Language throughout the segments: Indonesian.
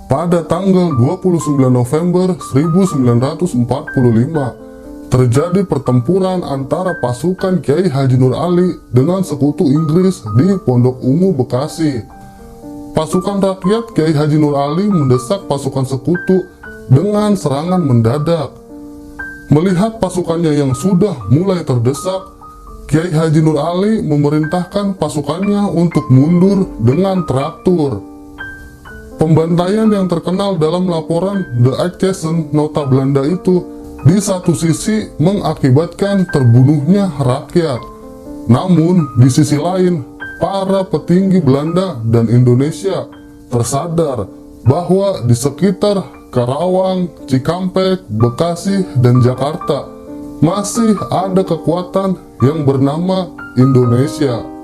Pada tanggal 29 November 1945, terjadi pertempuran antara pasukan Kiai Haji Nur Ali dengan sekutu Inggris di Pondok Ungu, Bekasi. Pasukan rakyat Kiai Haji Nur Ali mendesak pasukan sekutu dengan serangan mendadak. Melihat pasukannya yang sudah mulai terdesak, Kiai Haji Nur Ali memerintahkan pasukannya untuk mundur dengan teratur. Pembantaian yang terkenal dalam laporan The Achtesen Nota Belanda itu di satu sisi mengakibatkan terbunuhnya rakyat. Namun di sisi lain, para petinggi Belanda dan Indonesia tersadar bahwa di sekitar Karawang, Cikampek, Bekasi, dan Jakarta masih ada kekuatan yang bernama Indonesia.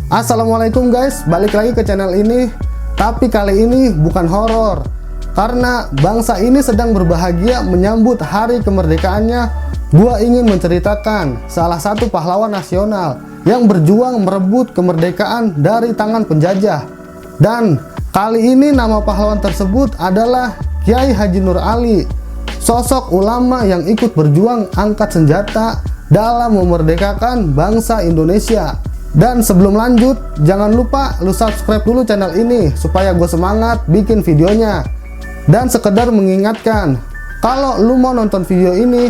Assalamualaikum guys, balik lagi ke channel ini. Tapi kali ini bukan horor, karena bangsa ini sedang berbahagia menyambut hari kemerdekaannya. Gua ingin menceritakan salah satu pahlawan nasional yang berjuang merebut kemerdekaan dari tangan penjajah. Dan kali ini nama pahlawan tersebut adalah Kiai Haji Nur Ali, sosok ulama yang ikut berjuang angkat senjata dalam memerdekakan bangsa Indonesia. Dan sebelum lanjut, jangan lupa lu subscribe dulu channel ini supaya gue semangat bikin videonya. Dan sekedar mengingatkan, kalau lu mau nonton video ini,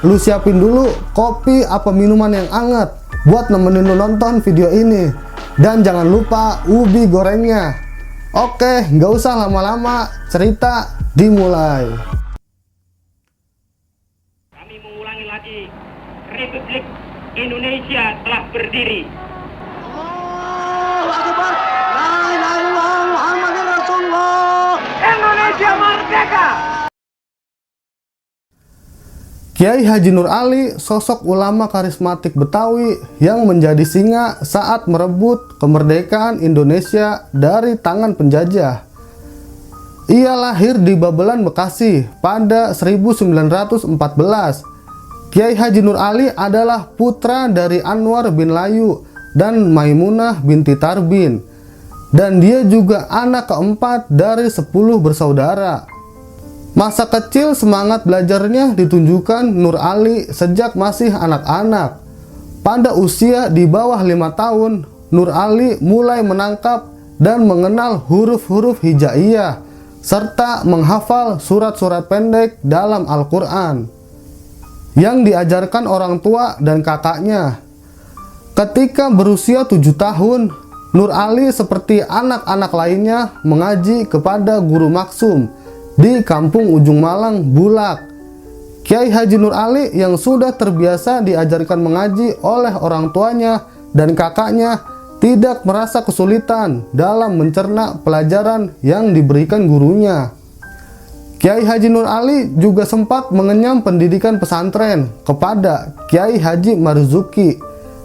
lu siapin dulu kopi apa minuman yang hangat buat nemenin lu nonton video ini. Dan jangan lupa ubi gorengnya. Oke, nggak usah lama-lama, cerita dimulai. Kami mengulangi lagi, Republik Indonesia telah berdiri. Indonesia merdeka. Kiai Haji Nur Ali, sosok ulama karismatik Betawi yang menjadi singa saat merebut kemerdekaan Indonesia dari tangan penjajah. Ia lahir di Babelan, Bekasi pada 1914. Kiai Haji Nur Ali adalah putra dari Anwar bin Layu dan Maimunah binti Tarbin, dan dia juga anak keempat dari 10 bersaudara. Masa kecil semangat belajarnya ditunjukkan Nur Ali sejak masih anak-anak. Pada usia di bawah 5 tahun, Nur Ali mulai menangkap dan mengenal huruf-huruf hijaiyah serta menghafal surat-surat pendek dalam Al-Quran yang diajarkan orang tua dan kakaknya. Ketika berusia 7 tahun, Nur Ali seperti anak-anak lainnya mengaji kepada guru maksum di kampung Ujung Malang, Bulak. Kiai Haji Nur Ali yang sudah terbiasa diajarkan mengaji oleh orang tuanya dan kakaknya tidak merasa kesulitan dalam mencerna pelajaran yang diberikan gurunya. Kiai Haji Nur Ali juga sempat mengenyam pendidikan pesantren kepada Kiai Haji Marzuki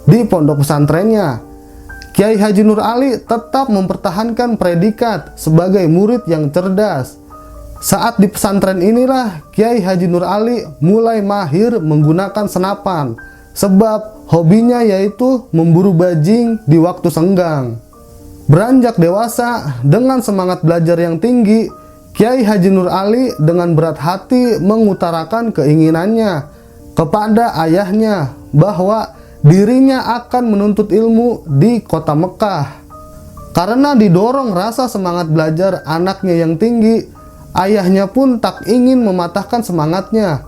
di pondok pesantrennya. Kiai Haji Nur Ali tetap mempertahankan predikat sebagai murid yang cerdas. Saat di pesantren inilah Kiai Haji Nur Ali mulai mahir menggunakan senapan, sebab hobinya yaitu memburu bajing di waktu senggang. Beranjak dewasa dengan semangat belajar yang tinggi, Kiai Haji Nur Ali dengan berat hati mengutarakan keinginannya kepada ayahnya bahwa dirinya akan menuntut ilmu di kota Mekah. Karena didorong rasa semangat belajar anaknya yang tinggi, ayahnya pun tak ingin mematahkan semangatnya.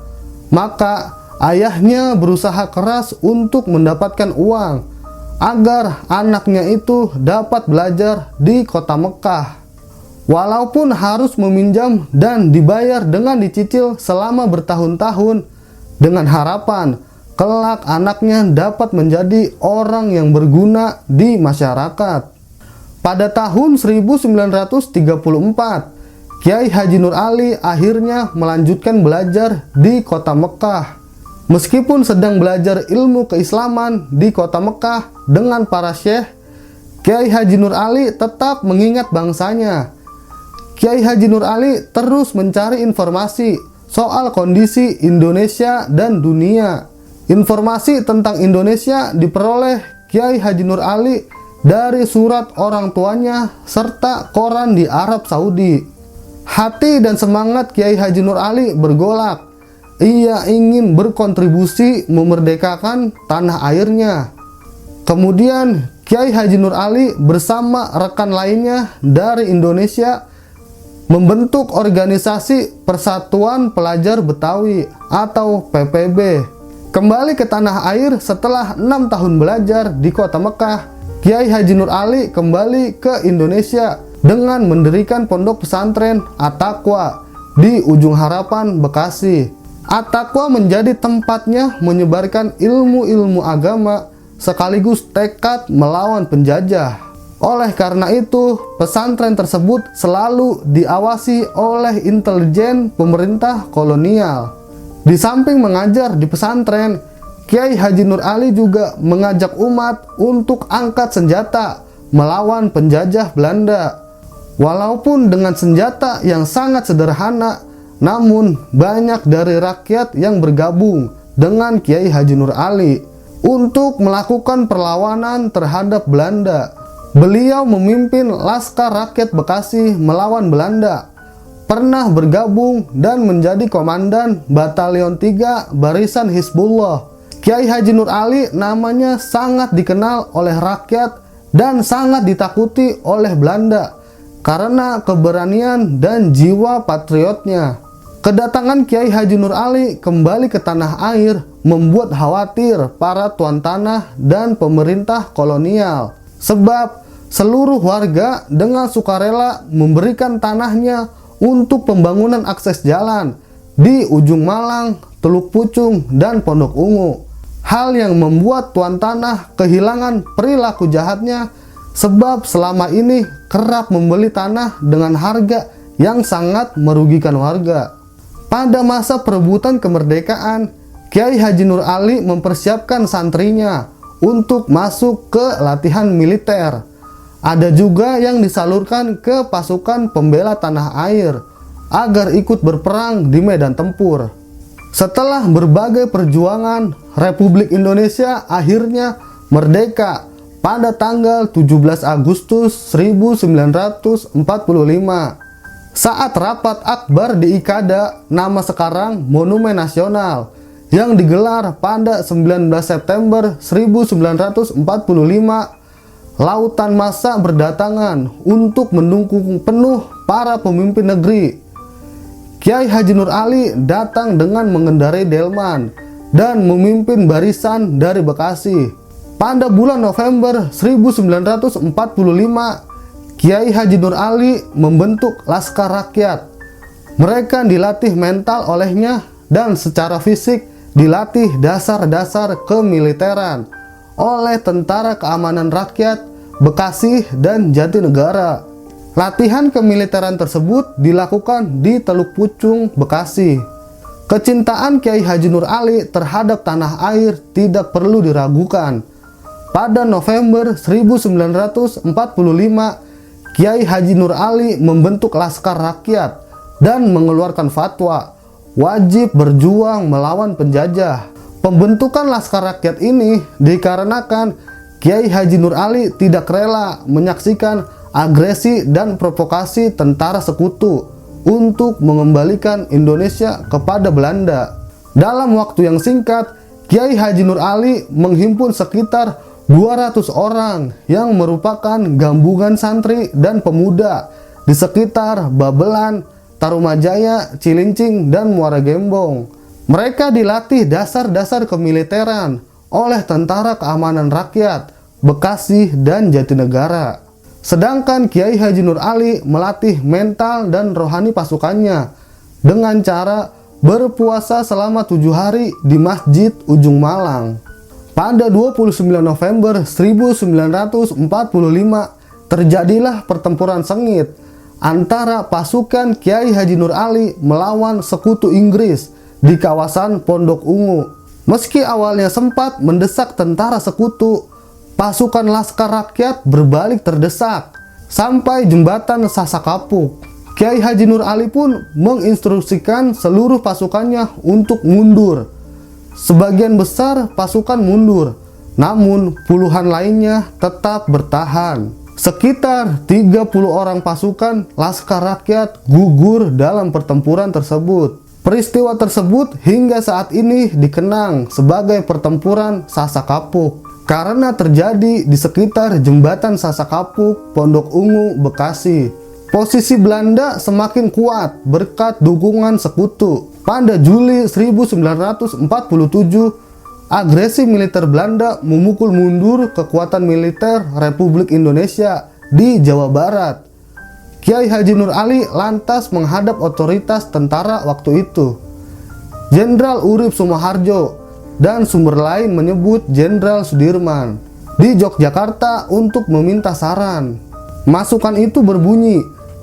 Maka ayahnya berusaha keras untuk mendapatkan uang agar anaknya itu dapat belajar di kota Mekah. Walaupun harus meminjam dan dibayar dengan dicicil selama bertahun-tahun, dengan harapan kelak anaknya dapat menjadi orang yang berguna di masyarakat. Pada tahun 1934, Kiai Haji Nur Ali akhirnya melanjutkan belajar di kota Mekah. Meskipun sedang belajar ilmu keislaman di kota Mekah dengan para syekh, Kiai Haji Nur Ali tetap mengingat bangsanya. Kiai Haji Nur Ali terus mencari informasi soal kondisi Indonesia dan dunia. Informasi tentang Indonesia diperoleh Kiai Haji Nur Ali dari surat orang tuanya serta koran di Arab Saudi. Hati dan semangat Kiai Haji Nur Ali bergolak. Ia ingin berkontribusi memerdekakan tanah airnya. Kemudian Kiai Haji Nur Ali bersama rekan lainnya dari Indonesia membentuk organisasi Persatuan Pelajar Betawi atau PPB. Kembali ke tanah air setelah 6 tahun belajar di kota Mekah, Kiai Haji Nur Ali kembali ke Indonesia dengan mendirikan pondok pesantren At-Taqwa di Ujung Harapan, Bekasi. At-Taqwa menjadi tempatnya menyebarkan ilmu-ilmu agama sekaligus tekad melawan penjajah. Oleh karena itu, pesantren tersebut selalu diawasi oleh intelijen pemerintah kolonial. Di samping mengajar di pesantren, Kiai Haji Nur Ali juga mengajak umat untuk angkat senjata melawan penjajah Belanda. Walaupun dengan senjata yang sangat sederhana, namun banyak dari rakyat yang bergabung dengan Kiai Haji Nur Ali untuk melakukan perlawanan terhadap Belanda. Beliau memimpin Laskar Rakyat Bekasi melawan Belanda, pernah bergabung dan menjadi komandan Batalion 3 Barisan Hizbullah. Kiai Haji Nur Ali namanya sangat dikenal oleh rakyat dan sangat ditakuti oleh Belanda karena keberanian dan jiwa patriotnya. Kedatangan Kiai Haji Nur Ali kembali ke tanah air membuat khawatir para tuan tanah dan pemerintah kolonial, sebab seluruh warga dengan sukarela memberikan tanahnya untuk pembangunan akses jalan di Ujung Malang, Teluk Pucung, dan Pondok Ungu. Hal yang membuat tuan tanah kehilangan perilaku jahatnya, sebab selama ini kerap membeli tanah dengan harga yang sangat merugikan warga. Pada masa perebutan kemerdekaan, Kiai Haji Nur Ali mempersiapkan santrinya untuk masuk ke latihan militer. Ada juga yang disalurkan ke pasukan pembela tanah air agar ikut berperang di medan tempur. Setelah berbagai perjuangan, Republik Indonesia akhirnya merdeka pada tanggal 17 Agustus 1945. Saat rapat akbar di Ikada, nama sekarang Monumen Nasional, yang digelar pada 19 September 1945, lautan massa berdatangan untuk mendukung penuh para pemimpin negeri. Kiai Haji Nur Ali datang dengan mengendarai delman dan memimpin barisan dari Bekasi. Pada bulan November 1945, Kiai Haji Nur Ali membentuk Laskar Rakyat. Mereka dilatih mental olehnya dan secara fisik dilatih dasar-dasar kemiliteran oleh Tentara Keamanan Rakyat Bekasi dan Jatinegara. Latihan kemiliteran tersebut dilakukan di Teluk Pucung, Bekasi. Kecintaan Kiai Haji Nur Ali terhadap tanah air tidak perlu diragukan. Pada November 1945, Kiai Haji Nur Ali membentuk Laskar Rakyat dan mengeluarkan fatwa wajib berjuang melawan penjajah. Pembentukan Laskar Rakyat ini dikarenakan Kiai Haji Nur Ali tidak rela menyaksikan agresi dan provokasi tentara sekutu untuk mengembalikan Indonesia kepada Belanda. Dalam waktu yang singkat, Kiai Haji Nur Ali menghimpun sekitar 200 orang yang merupakan gabungan santri dan pemuda di sekitar Babelan, Tarumajaya, Cilincing, dan Muara Gembong. Mereka dilatih dasar-dasar kemiliteran oleh Tentara Keamanan Rakyat Bekasi dan Jatinegara. Sedangkan Kiai Haji Nur Ali melatih mental dan rohani pasukannya dengan cara berpuasa selama 7 hari di Masjid Ujung Malang. Pada 29 November 1945 terjadilah pertempuran sengit antara pasukan Kiai Haji Nur Ali melawan sekutu Inggris di kawasan Pondok Ungu. Meski awalnya sempat mendesak tentara sekutu, pasukan Laskar Rakyat berbalik terdesak sampai jembatan Sasakapuk. Kiai Haji Nur Ali pun menginstruksikan seluruh pasukannya untuk mundur. Sebagian besar pasukan mundur, namun puluhan lainnya tetap bertahan. Sekitar 30 orang pasukan Laskar Rakyat gugur dalam pertempuran tersebut. Peristiwa tersebut hingga saat ini dikenang sebagai pertempuran Sasak Kapuk karena terjadi di sekitar jembatan Sasak Kapuk, Pondok Ungu, Bekasi. Posisi Belanda semakin kuat berkat dukungan sekutu. Pada Juli 1947, agresi militer Belanda memukul mundur kekuatan militer Republik Indonesia di Jawa Barat. Kiai Haji Nur Ali lantas menghadap otoritas tentara waktu itu, Jenderal Urip Sumoharjo, dan sumber lain menyebut Jenderal Sudirman, di Yogyakarta untuk meminta saran. Masukan itu berbunyi,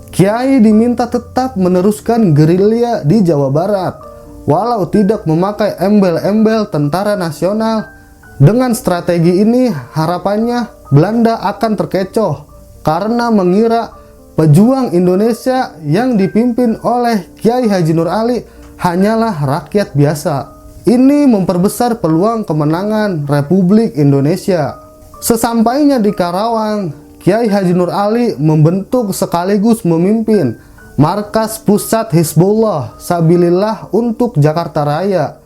Kiai diminta tetap meneruskan gerilya di Jawa Barat, walau tidak memakai embel-embel tentara nasional. Dengan strategi ini harapannya Belanda akan terkecoh karena mengira pejuang Indonesia yang dipimpin oleh Kiai Haji Nur Ali hanyalah rakyat biasa. Ini memperbesar peluang kemenangan Republik Indonesia. Sesampainya di Karawang, Kiai Haji Nur Ali membentuk sekaligus memimpin Markas Pusat Hizbullah Sabilillah untuk Jakarta Raya.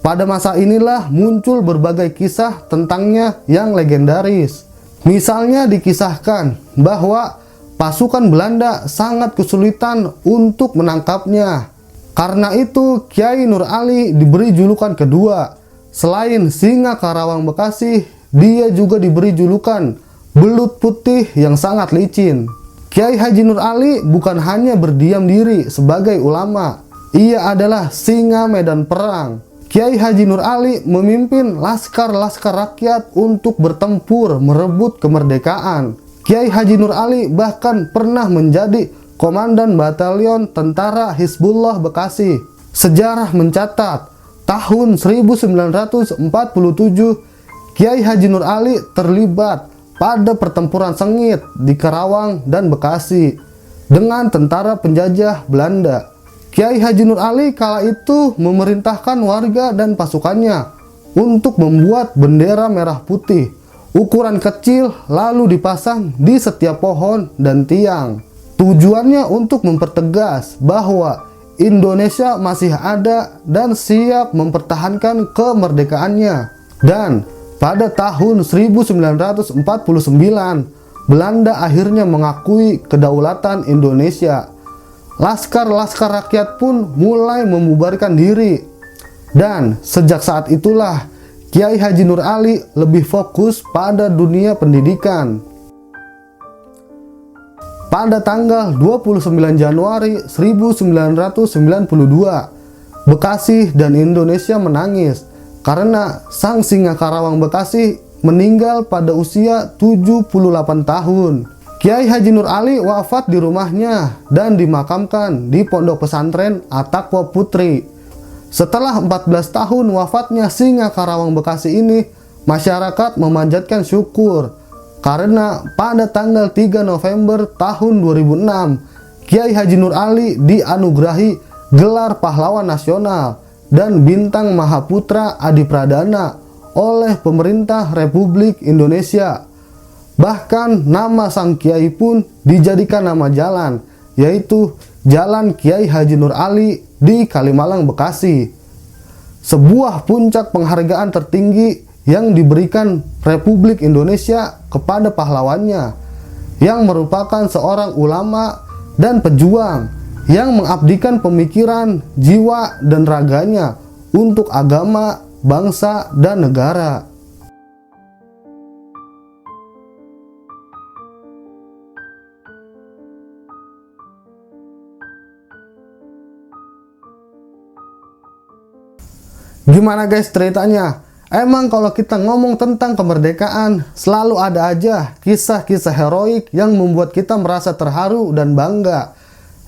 Pada masa inilah muncul berbagai kisah tentangnya yang legendaris. Misalnya dikisahkan bahwa pasukan Belanda sangat kesulitan untuk menangkapnya. Karena itu Kiai Nur Ali diberi julukan kedua. Selain Singa Karawang Bekasi, dia juga diberi julukan Belut Putih yang sangat licin. Kiai Haji Nur Ali bukan hanya berdiam diri sebagai ulama, ia adalah singa medan perang. Kiai Haji Nur Ali memimpin laskar-laskar rakyat untuk bertempur merebut kemerdekaan. Kiai Haji Nur Ali bahkan pernah menjadi komandan batalion tentara Hizbullah Bekasi. Sejarah mencatat, tahun 1947, Kiai Haji Nur Ali terlibat pada pertempuran sengit di Karawang dan Bekasi dengan tentara penjajah Belanda. Kiai Haji Nur Ali kala itu memerintahkan warga dan pasukannya untuk membuat bendera merah putih ukuran kecil lalu dipasang di setiap pohon dan tiang. Tujuannya untuk mempertegas bahwa Indonesia masih ada dan siap mempertahankan kemerdekaannya. Dan pada tahun 1949, Belanda akhirnya mengakui kedaulatan Indonesia. Laskar-laskar rakyat pun mulai membubarkan diri. Dan sejak saat itulah Kiai Haji Nur Ali lebih fokus pada dunia pendidikan. Pada tanggal 29 Januari 1992, Bekasi dan Indonesia menangis karena sang singa Karawang Bekasi meninggal pada usia 78 tahun. Kiai Haji Nur Ali wafat di rumahnya dan dimakamkan di Pondok Pesantren At-Taqwa Putri. Setelah 14 tahun wafatnya singa Karawang Bekasi ini, masyarakat memanjatkan syukur karena pada tanggal 3 November tahun 2006, Kiai Haji Nur Ali dianugerahi gelar pahlawan nasional dan bintang Mahaputra Adi Pradana oleh pemerintah Republik Indonesia. Bahkan nama sang kiai pun dijadikan nama jalan, yaitu Jalan Kiai Haji Nur Ali di Kalimalang, Bekasi. Sebuah puncak penghargaan tertinggi yang diberikan Republik Indonesia kepada pahlawannya, yang merupakan seorang ulama dan pejuang yang mengabdikan pemikiran, jiwa, dan raganya untuk agama, bangsa, dan negara. Gimana guys ceritanya? Emang kalau kita ngomong tentang kemerdekaan, selalu ada aja kisah-kisah heroik yang membuat kita merasa terharu dan bangga.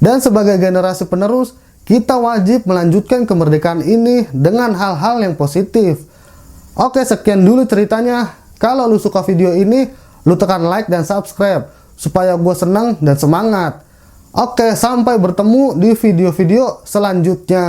Dan sebagai generasi penerus, kita wajib melanjutkan kemerdekaan ini dengan hal-hal yang positif. Oke, sekian dulu ceritanya. Kalau lu suka video ini, lu tekan like dan subscribe supaya gue senang dan semangat. Oke, sampai bertemu di video-video selanjutnya.